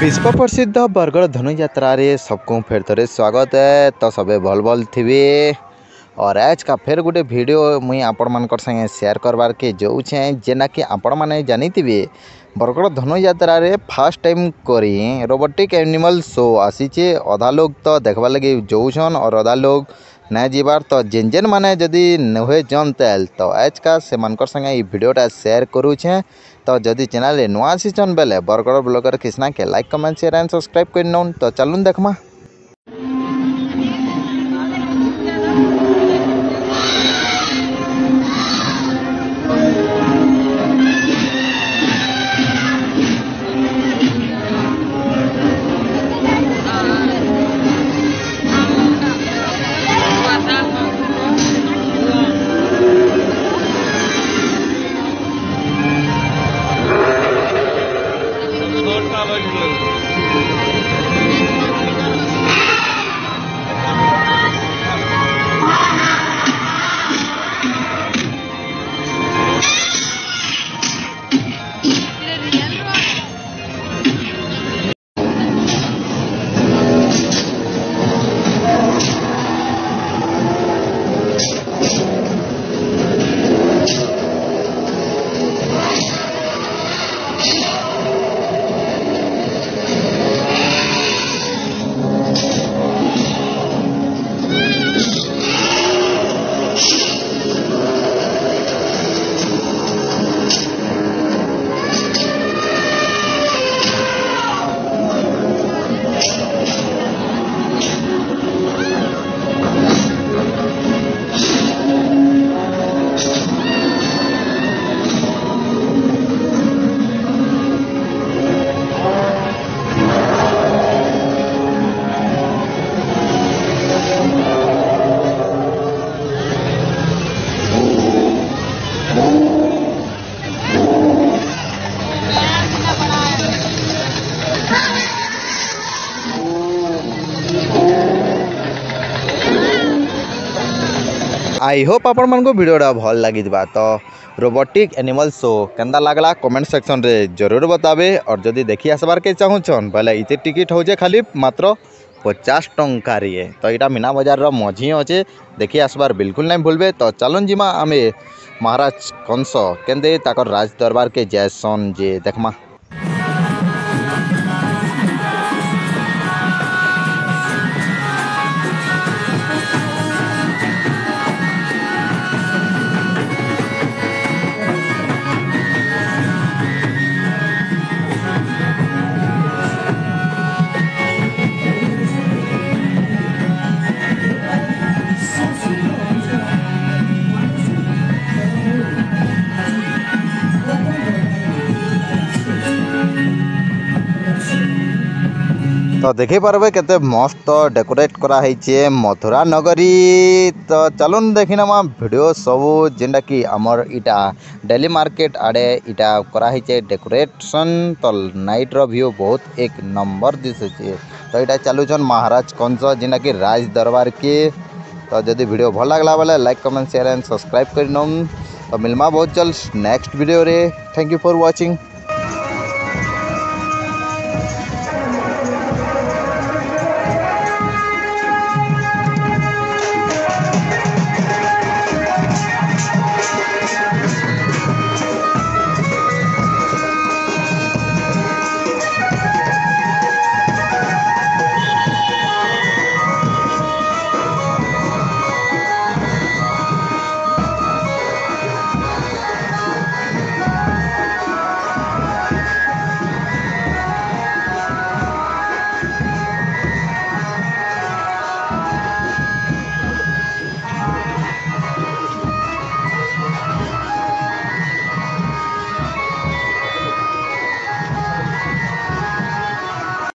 विश्व प्रसिद्ध बरगढ़ धनुयात्रा रे सबको फिर थोड़े स्वागत है। तो सबे भल भल थे और आज का फिर गोटे वीडियो मुई आपण मानकर संगे शेयर करवार के जाऊे जेना कि आपण माने जानी थे बरगढ़ धनुयात्रा रे फर्स्ट टाइम करी रोबोटिक एनिमल शो आसीचे। अधा लोग तो देखवा लगे जाऊन और अधा लोग नहीं जीवार। तो जेन जेन माने जदि नुहे जन तेल तो आज का से मानकर संगे ये वीडियोटा शेयर करूछे। तो जदि चैनल नुआ आसीचन बेले बरगढ़ ब्लॉगर कृष्णा के like comment share and subscribe कर नौन। तो चलून देखमा। आई होप आपण मन को वीडियोटा भल लगी। तो रोबोटिक एनिमल शो केंदा लगला कमेंट सेक्शन रे जरूर बताबे। और जदि देखी आसबार के चाहून बोले इते टिकट हो खाली मात्र 50 टंका रे। तो यहाँ मीना बजार मझी अच्छे देखी आसबार बिल्कुल नहीं भूलबे। तो चलन जिमा आमे महाराज कंस केंदे ताकर राज दरबार के जैसन जे देखमा। तो देखी पारे केते मस्त डेकोरेट करा है मथुरा नगरी। तो चलून देखी नमा वीडियो सब जेनटा कि आमर इटा डेली मार्केट आड़े इटा करा है डेकोरेशन। तो नाइट रो व्यू बहुत एक नंबर दिशे। तो यहाँ चलुन महाराज कंस जेनटा कि राज दरबार के। तो जदि वीडियो भल लगला बेले like comment share and subscribe कर नौन। तो मिलमा बहुत जल्द नेक्स्ट वीडियो रे। Thank you for watching.